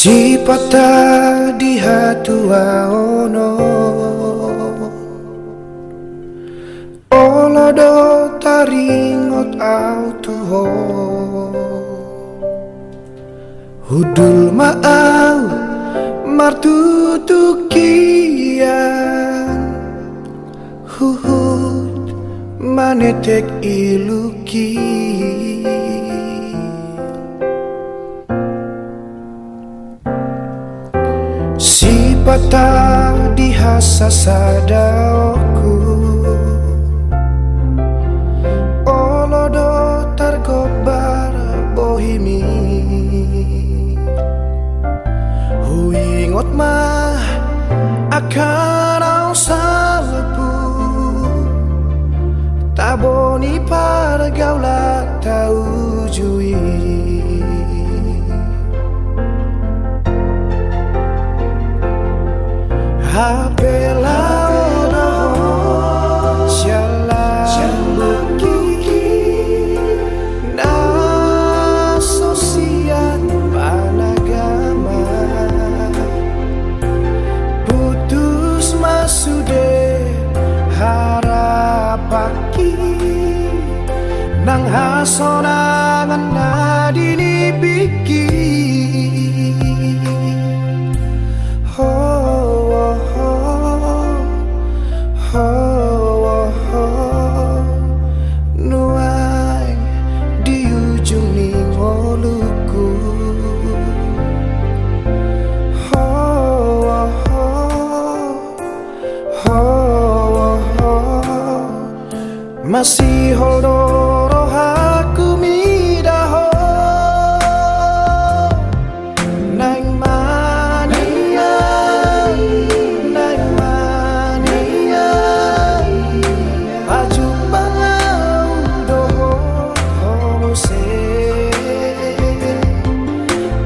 Si patah di hatua ono Olodo taringot autuho Hudul maau martutukian Huhut manetek iluki Si patah di hasasadaoku Olodo targobar bohimi Huingot mah akan au salpu Taboni pargaula taujui Apela ono Syalabuki na sosian panagama Putus masude harapaki Nang hasonangan nadini biki Nuai di ujung ningoluku Masih holdoro aku midaho Nang mania Nang mania Aju bangau doho homose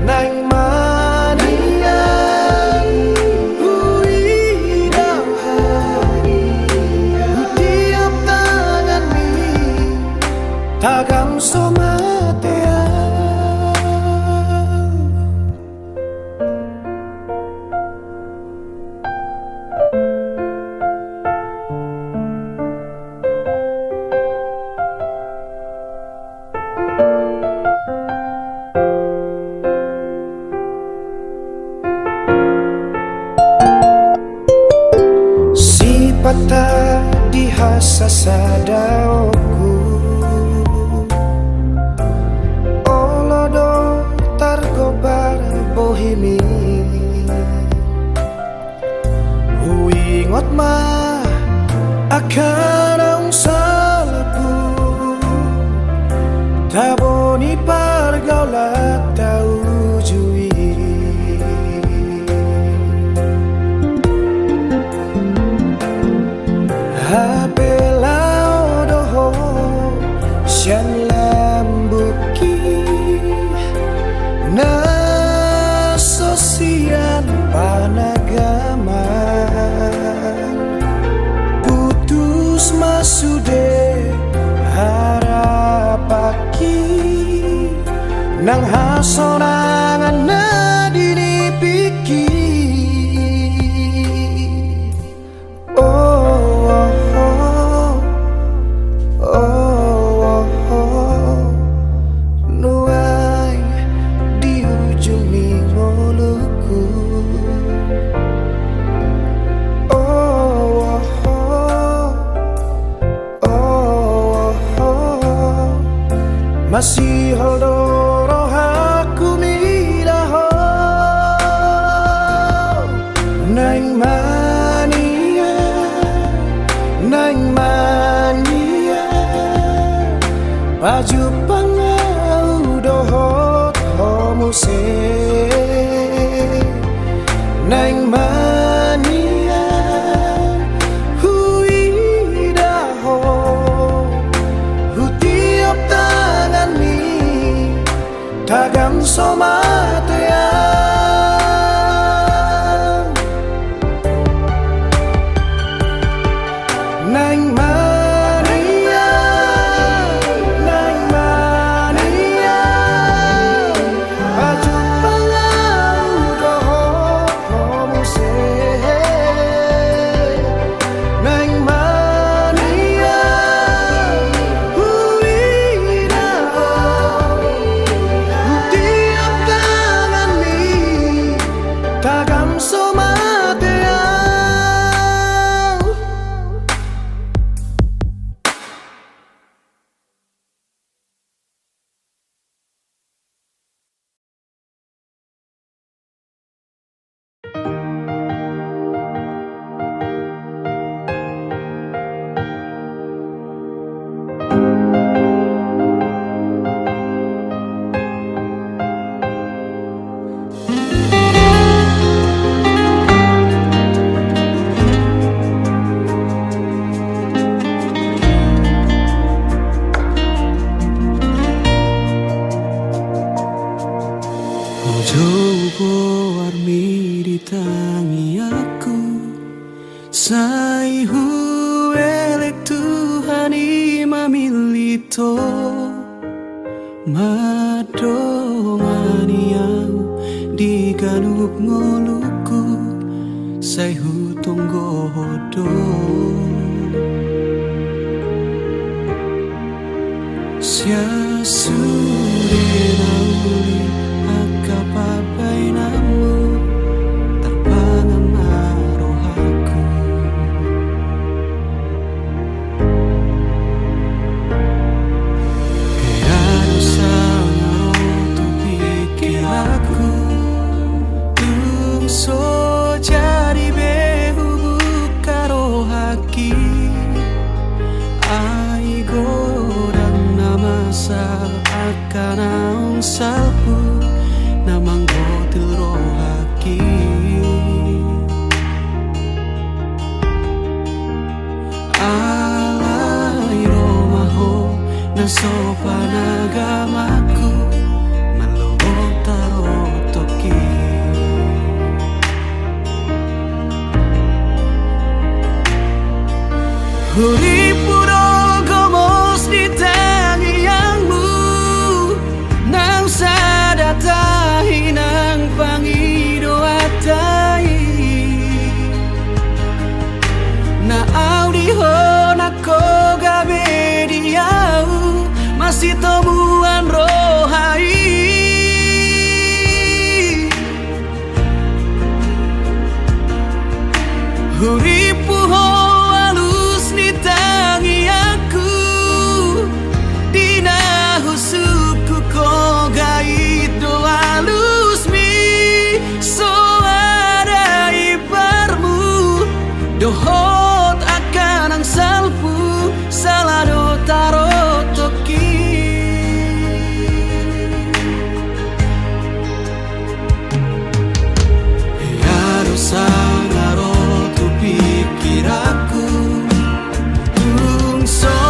Nang mania Huidaho Tiap tangan mi Tagam somatea Si patah di hasasadaoku Olodo targobar bohimi Huingot mah akan ang salpu Taboni pargaula taujui Apela odoho sian lambuki na sosian panagama Putus masude harapaki Nang hasonangan nadini piki Nuai di ujung ningoluku Masih holdoro aku midaho Nang mania Nang mania Baju pangau dohot homose Nang mania Huidaho Hutiap tangan mi Tagam somatea Nang mania Nang mania Baju pangau tangi aku sai huelek Tuhani mamilito madongani au di ganup ngoluku sai hutonggo hodo sia sude nauli akapapai namu terpangan marohaku keado sangaro tu pikir aku tungso jadi behu bukaro haki aigo akan naung salpu namang gotil rohaki alai romaho na sopan agamaku malobok tarotoki huri puro gomos di sadatahi nang pangido atai na audiho na koga bediau masih temuan rohai huripuho alus ni tangi aku dina husuku koga itu alus mi so ada ibarmu dohot akan ang salpu salado tarotoki yaro sangaro tu pikir aku tungso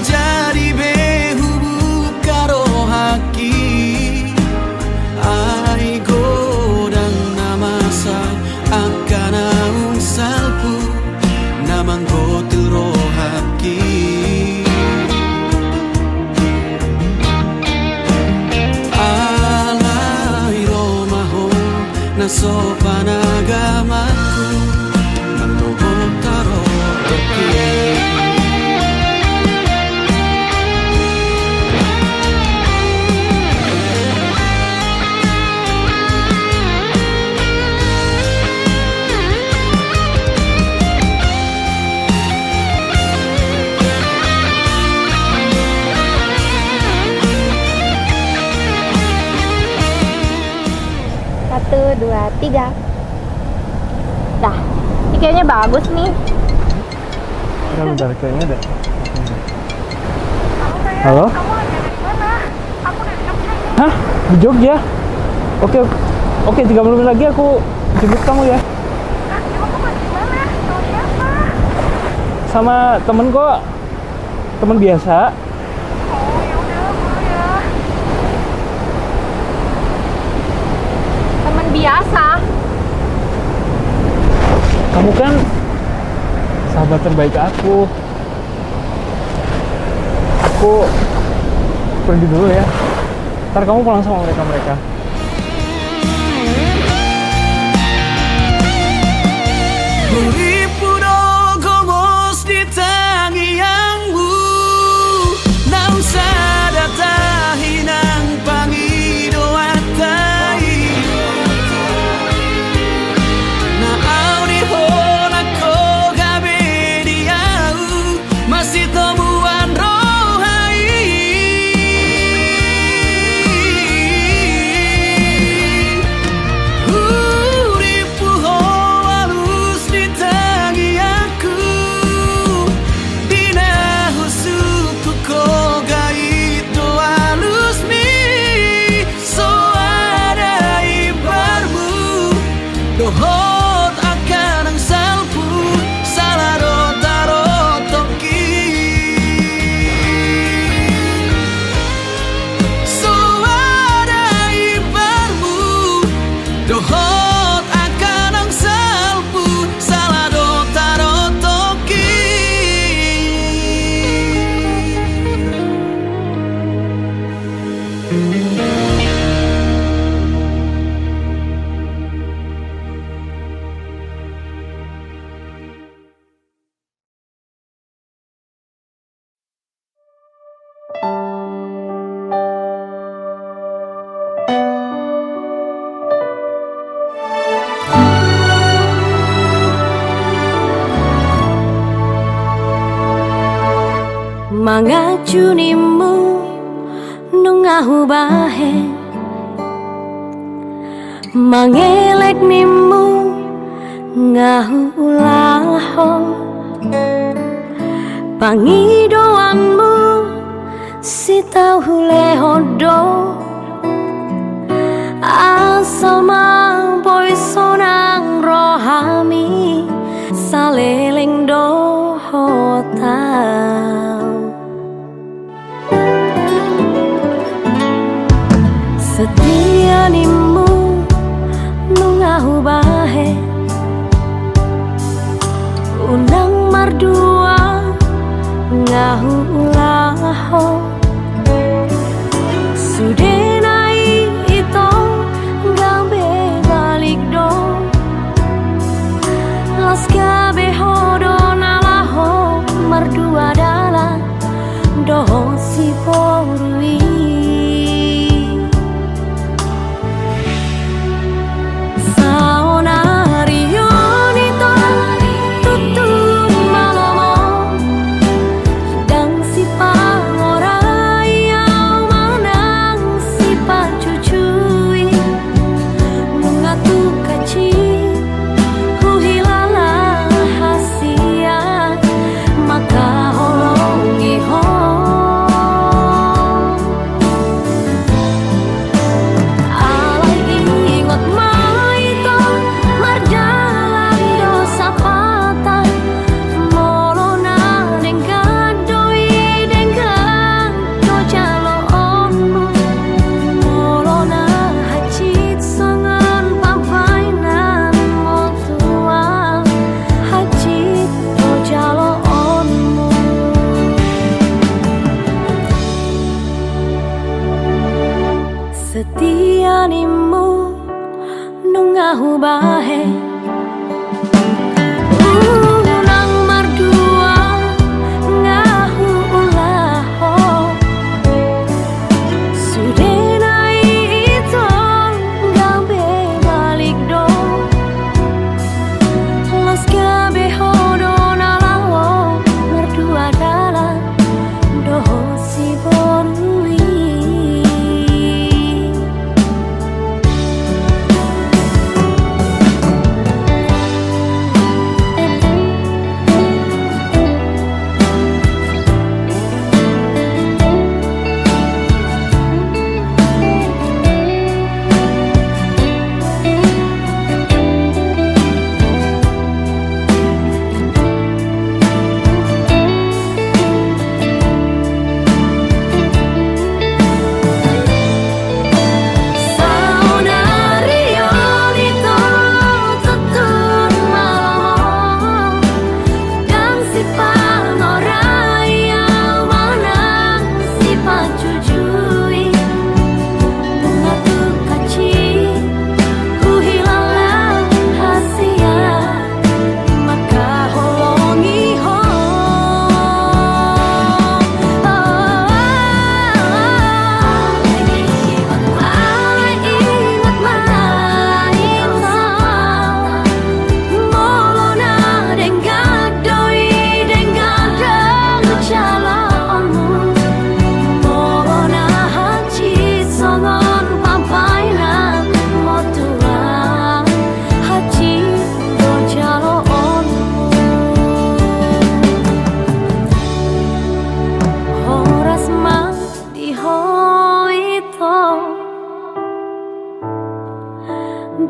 jadi behu bukaro haki ai godang namasa akan naung salpu namang gotil rohaki alai romaho na sopan agamaku malobok tarotoki Satu, dua, tiga. Dah, ini kayaknya bagus nih. Bentar, kayaknya ada. Halo? Kamu ada di mana? Aku udah di Jogja. Hah? Di Jogja? Oke, oke, 30 menit lagi aku jemput kamu ya. Emang kamu ada di mana? Sama siapa? Sama temen kok, temen biasa. Oh, ya udah, boleh ya. Teman biasa. Kamu kan sahabat terbaik aku. Aku pergi dulu ya. Ntar kamu pulang sama mereka-mereka. Huripudo gomos di tangi yangmu nang sadatahi nang pangido atai na audiho na koga bediau masih temuan rohai mangajunimu nungahu bahe mangelek nimu ngahu ulaho pangidoanmu si tahu lehodo asama boy sonang rohami saleleng doho tau setia nimu nungahu bahe unang mardua ngahu ulaho sudenai ito gabe balik do laskabe hodo nalaho mardua dalam doho si porui setia nimu nungahu bahe unang mardua ngahu ulaho sudenai ito gabe balik do laskabe hodo nalawo mardua dalam doho si borui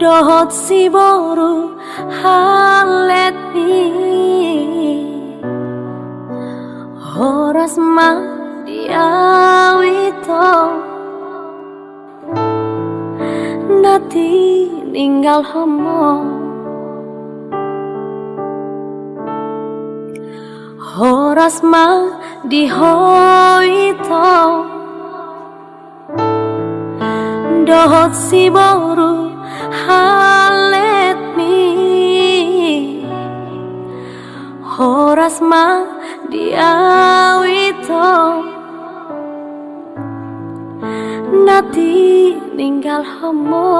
dohot si boru halet mi horas ma diawito nati ninggal homo horas ma dihoito dohot si boru halet mi horas ma diawito nati ninggal homo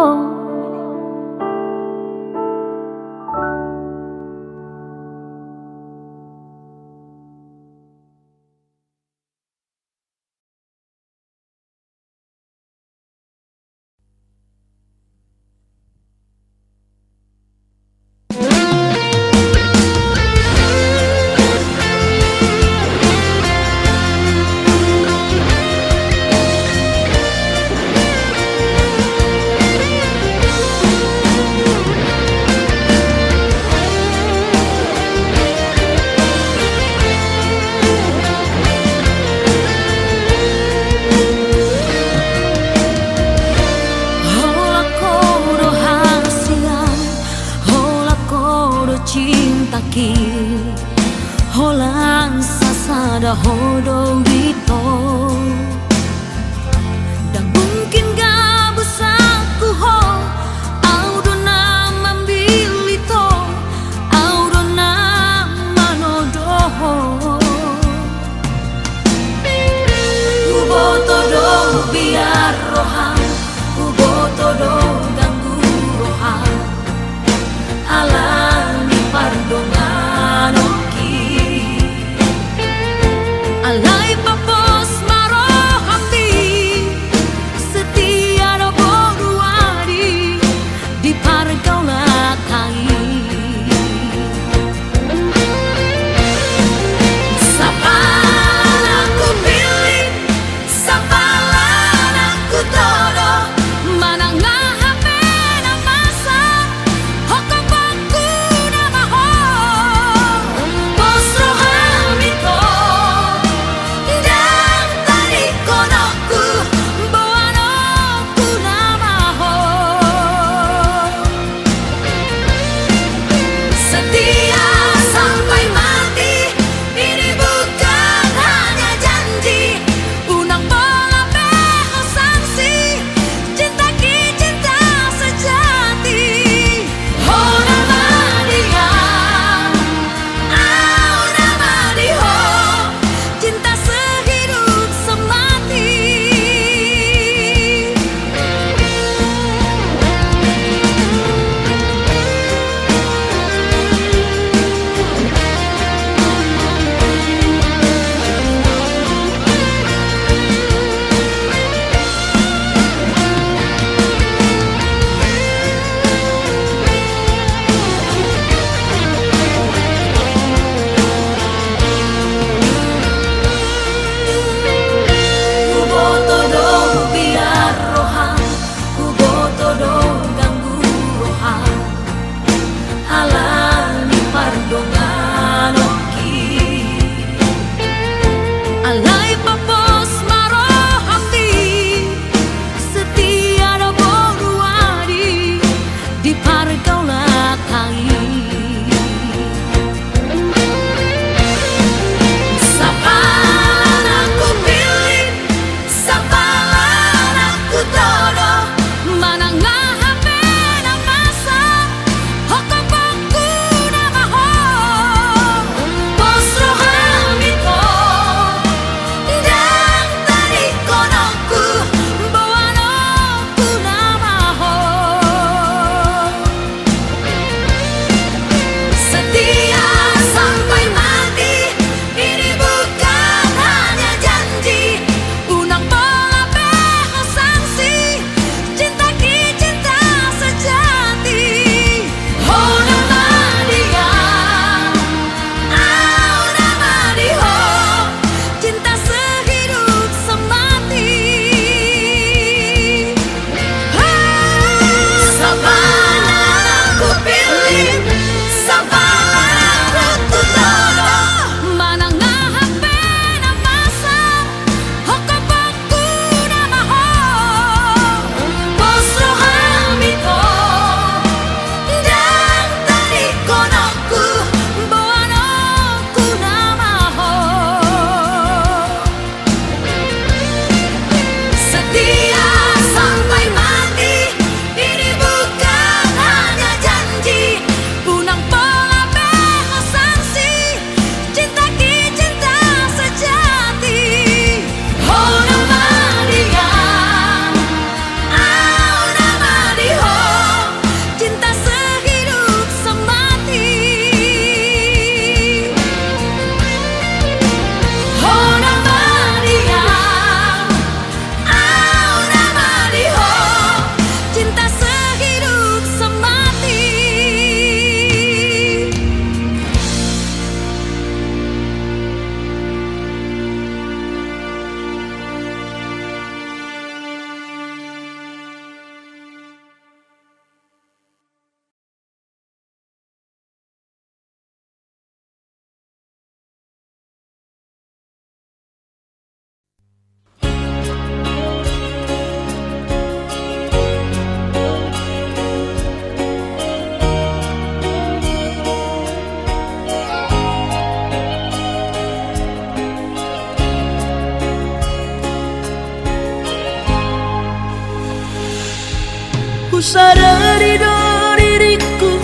Ku sadari do diriku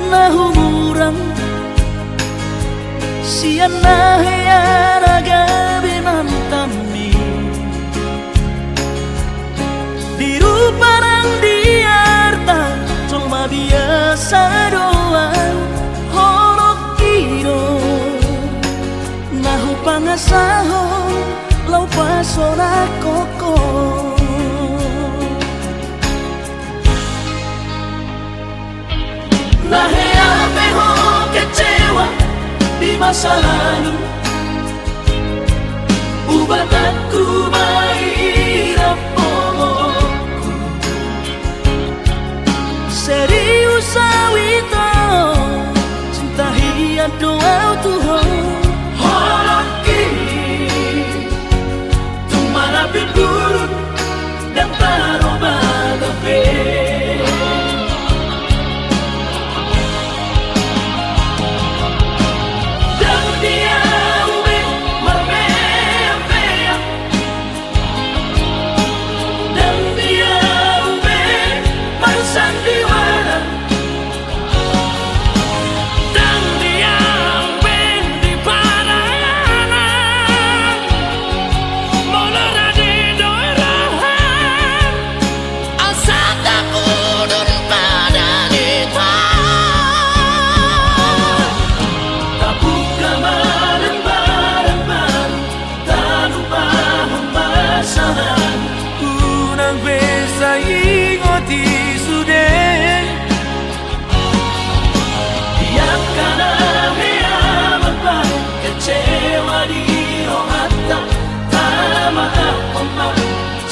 na humuran siana heyara gabi nantami biru parang diarta cuma biasa doang horok kiro nahu pangasahon lau pasora koko nahe ape ho kecewa di masa lalu ubatanku mahirap pomoku serius awito cinta hiat doa Tuhan holoki tumara pindurun dan taroba gape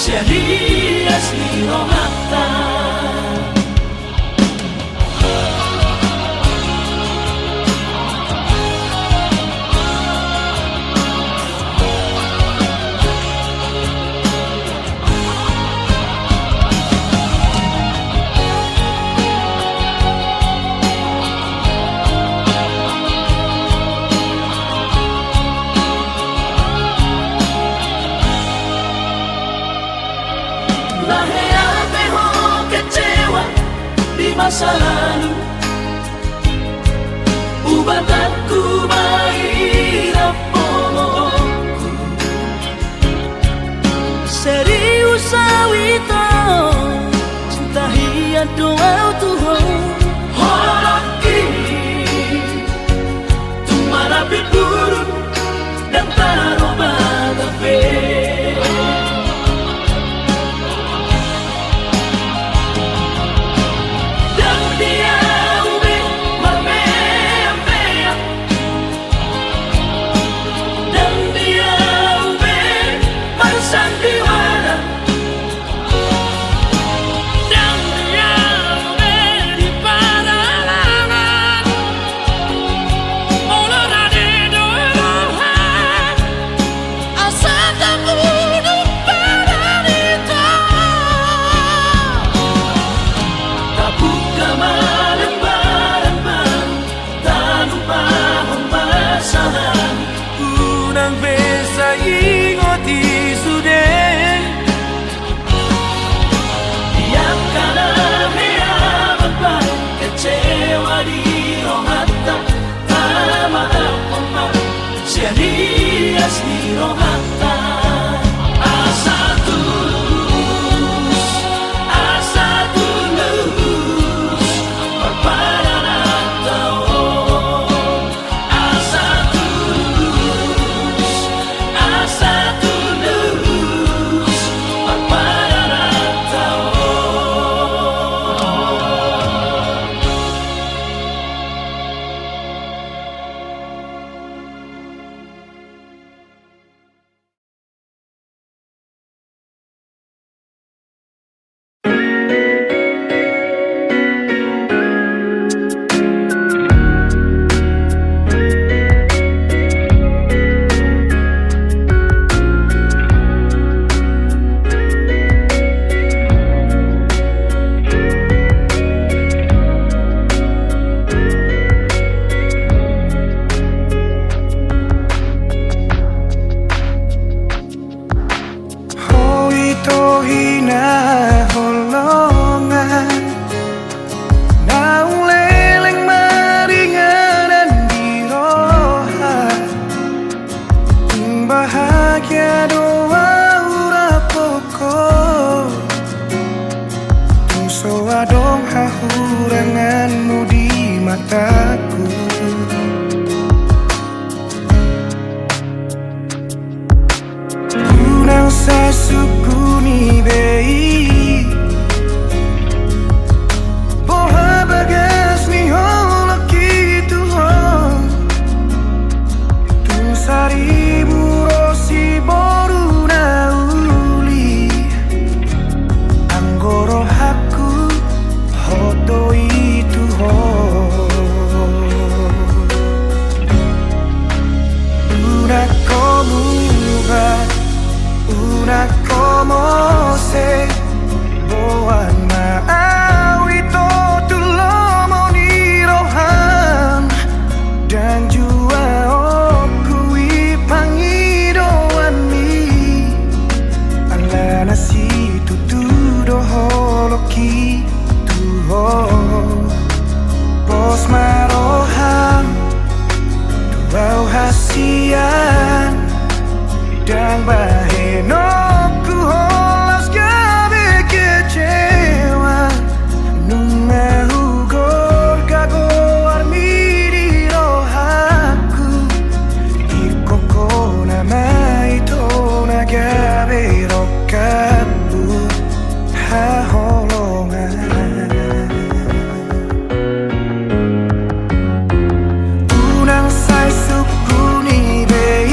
jadi asli romata masa lalu ubatanku mahirap pomoku serius awito cinta hiat doa Tuhan holoki tumara pindurun dan taroba gape Sandiwara dan dia cintaku. Unang sa sukuni bei Boha bagas ni holaki Tuhan Tung saribu rosi boru nauli Anggoro haku hoto itu ho Una komuga Una como se boan maawi to tulomo ni rohan dan jua oku ipangidoan mi ala nasi tutudo holoki tuho bos marohan tuau hasian dan baheno ku holas gabe kecewa nunga hugor gago armiri rohaku irkoko nama itu gabe rokabu haholongan unang sai sukuni bei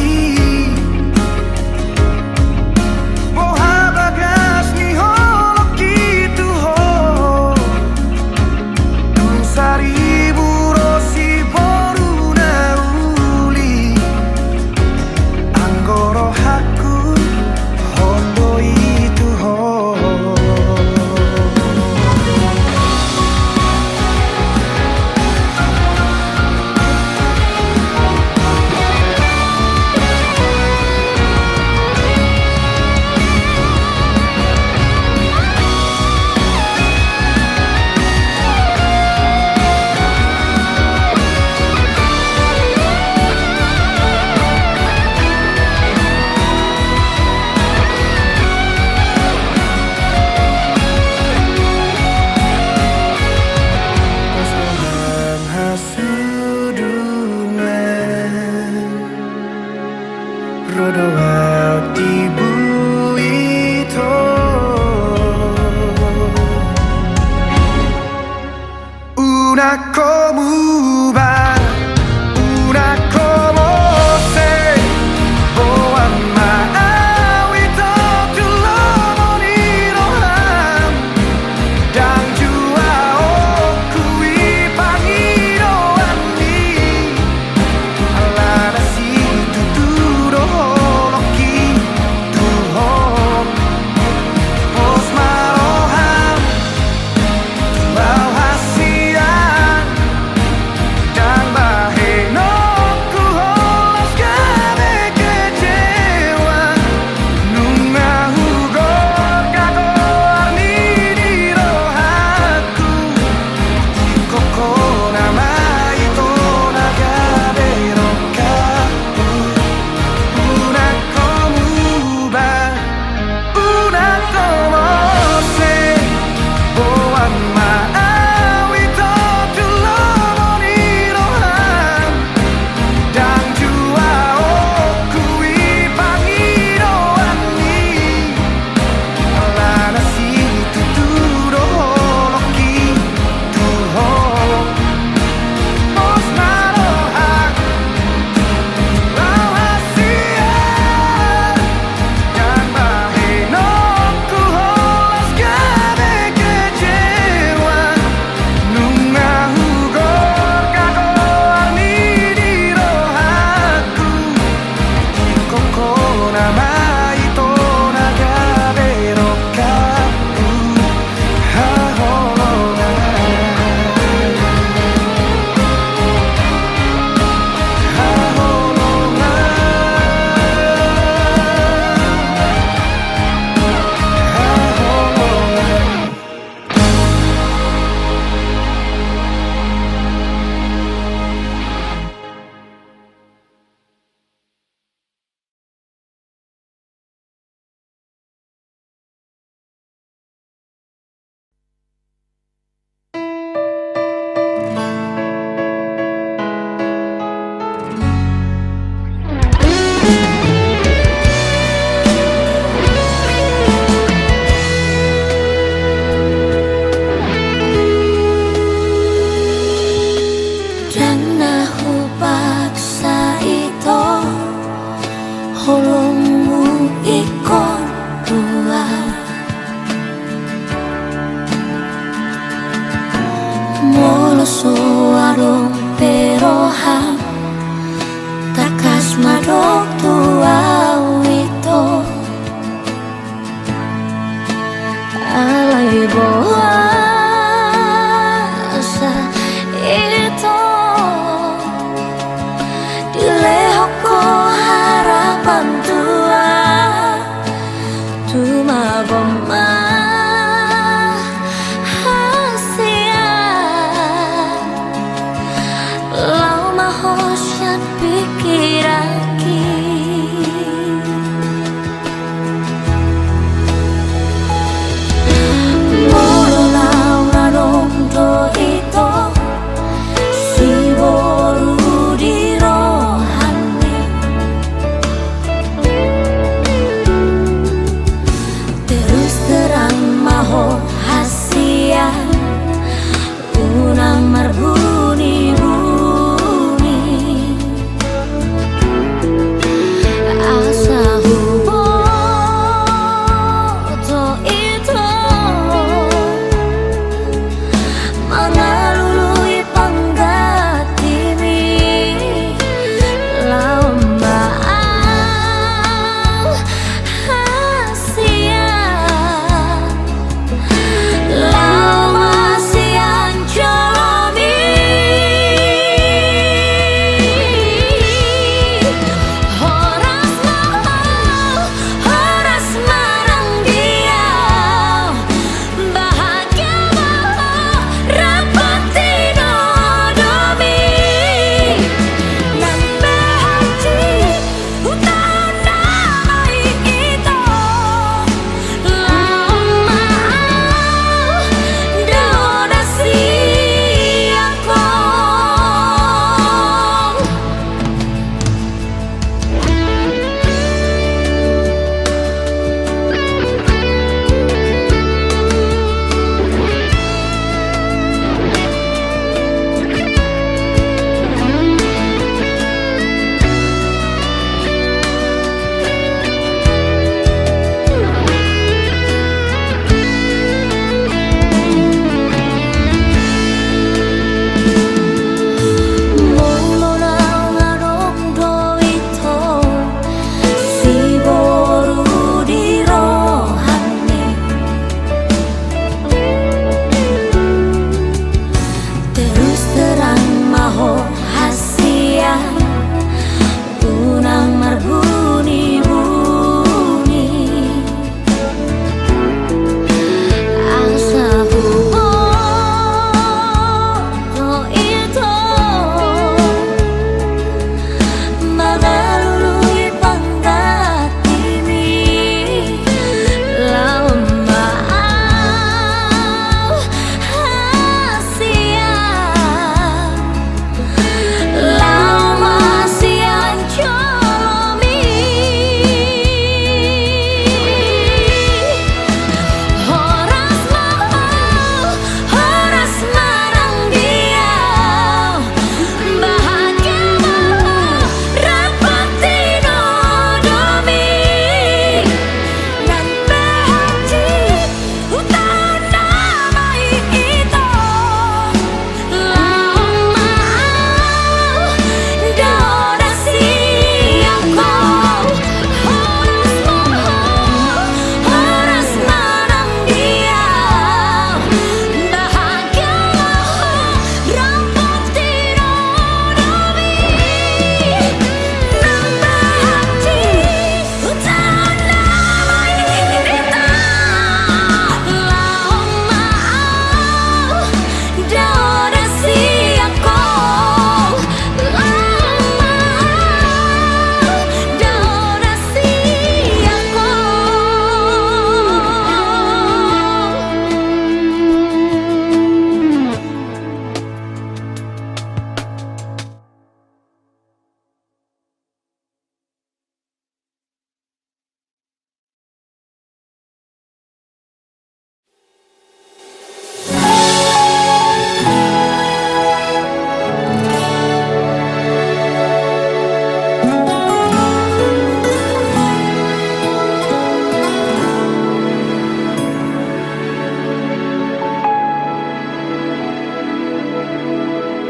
warung perohan takas madok tua wito alai boasa itu dilehoko harapan tua cuma goma hasia lau mahosyan pikiraki oh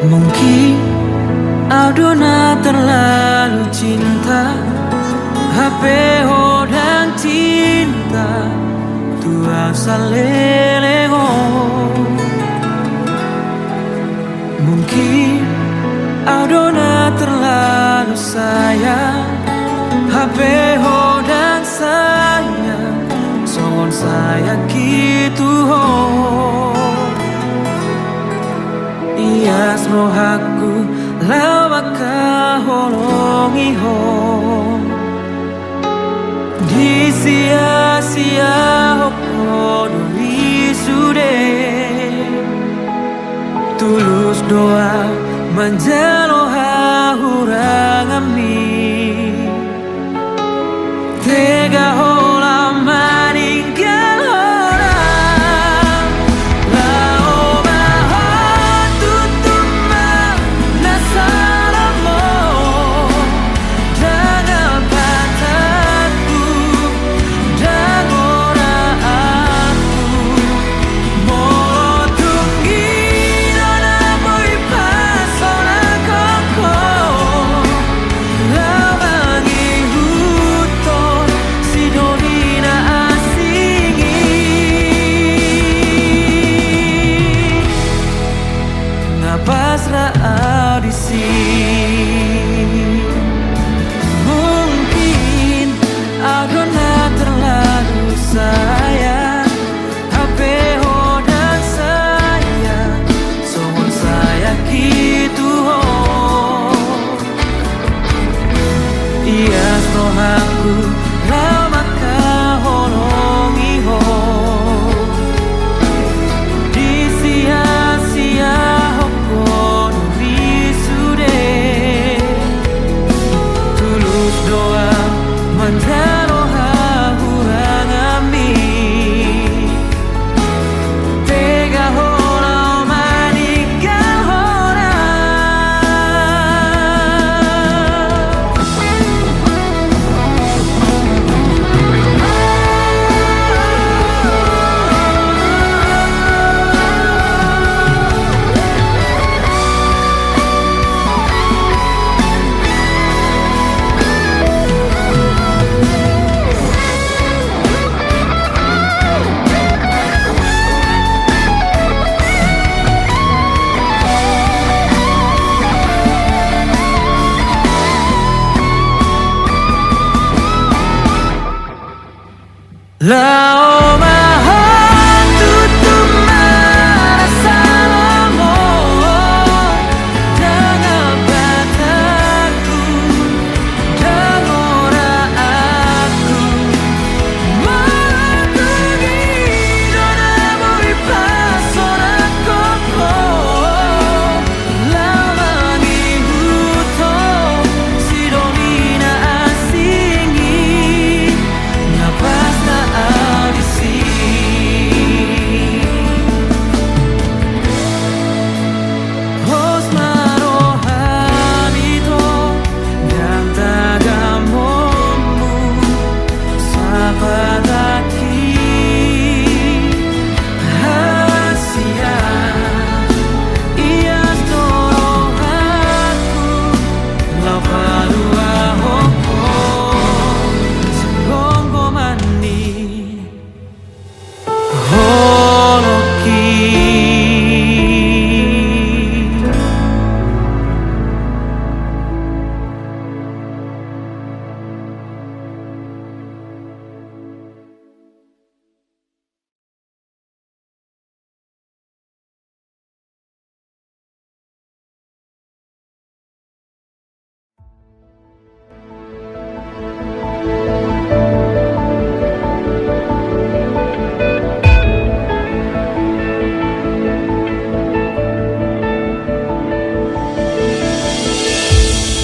Mungkin Adona terlalu cinta, HP hodang cinta tua salelego. Mungkin Adona terlalu sayang, HP hodang sayang, songon sayang gitu ho. Ias rohaku lawaka holongi ho. Di sia-sia hoko duri sude. Tulus doa menjalo hurang ami. Tega hola meninggal orang. Lao bahon tutuma nasaramo. Jangan patahku dan orang aku. Molotungi dona boy pasona koko. Lawangi huton sidorina asingi. Ngapasra audisi. Mungkin Adona terlalu sayang, HP hodang sayang, songon saya gitu ho. Ias rohaku lamaka holongi ho. Di sia-sia hoko duri sude. Tulus doa menjalo hurang ami. Tega hola meninggal orang. Lao mahon tutuma rasalamu. Jangan patahku dan orang aku. Molotungi dona boy pasona koko. Lawangi huton sidorina asingi. Ngapasna audisi. Hos marohani to yang tagamomu sabataki hasia. Ias torohaku lapalua hoko senggongo mani holoki.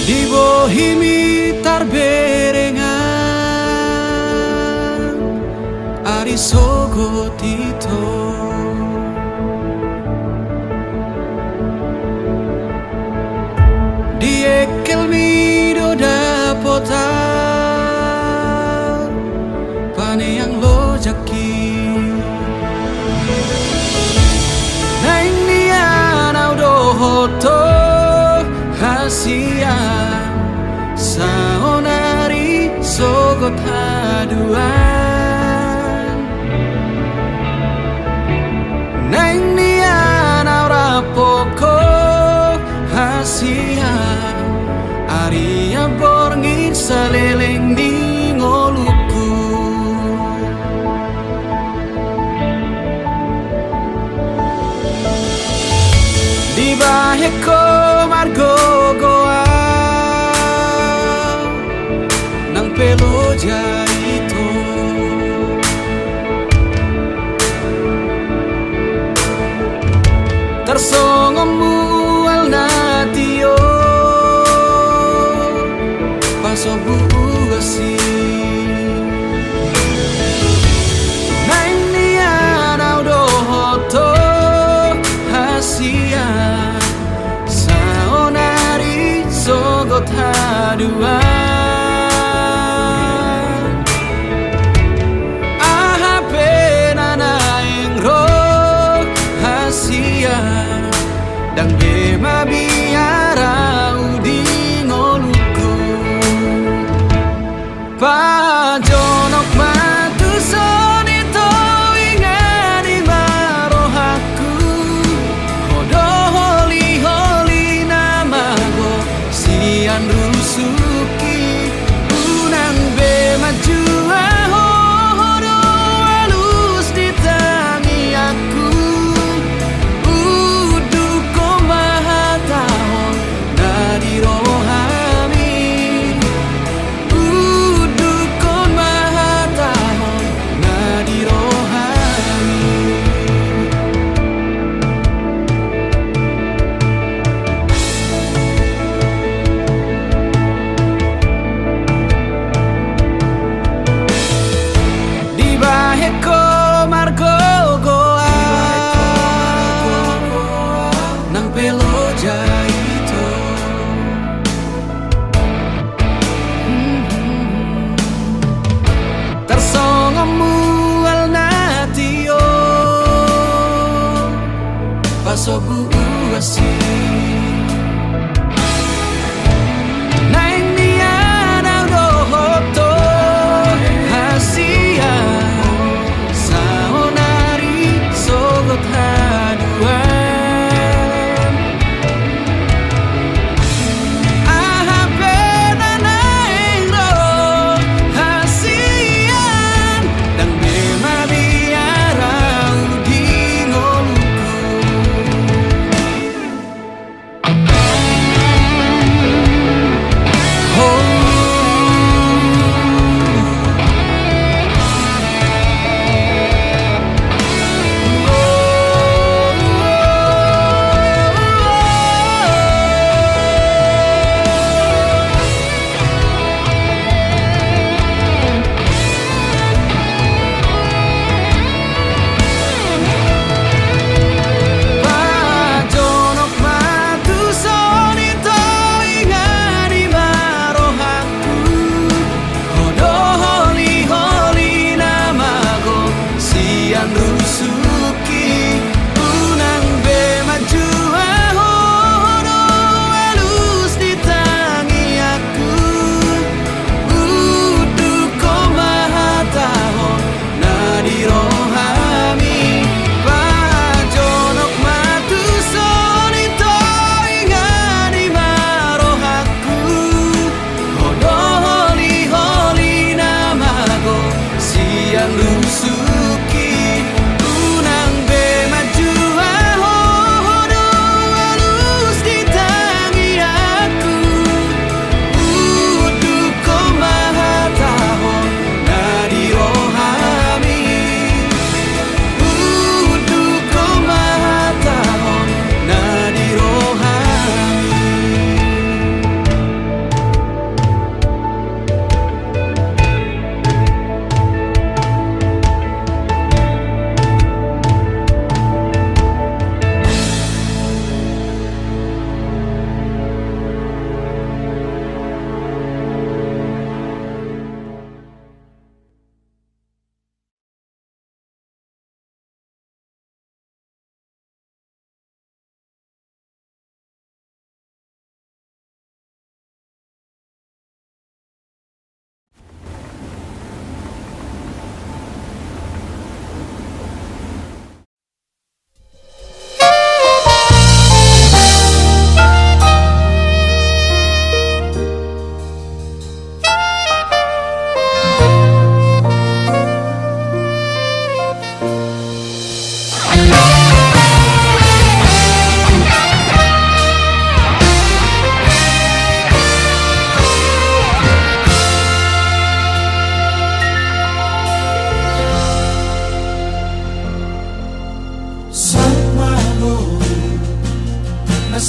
Di bohimi tarberengan ari sogo tito. Di ekel mido dapota pane yang lo jaki. Naing nian audo hoto hasia saonari sogot haduan neng nian aura poko hasia Aria borngin saleleng di ngoluku di baheko margo goa nang pelo jaito tersongomu al natio pasobu asi nang nian audo hoto hasia saonari sogot haduan aha penana ingro hasia dan gema biara udi ngoluku pajonok matu sonito ingani marohaku hodo holi holi namago sian rusuki unang be maju hodo halus di tangi aku udu komahatahon nadi rohami udu komahatahon nadi rohami di baheko margo goa nang pelo jaito tersongomu al natio pasobu asi nang nian audo hoto hasia saonari sogot haduan aha penana ingro hasian dan bema biara udi ngoluku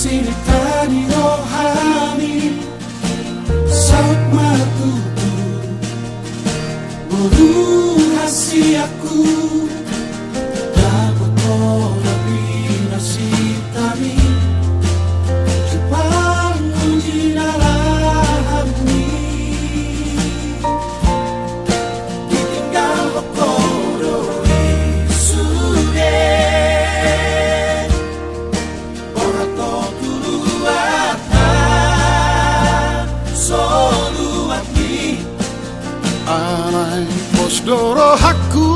cerita di rohani saut matutu boru hasiaku dapat lebih nasib kami Jepang uji nalahami ditinggal okoro isuge orato tuluata soluati Anai posdoro haku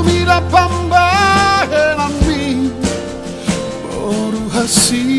mira pambahenami Boru hasi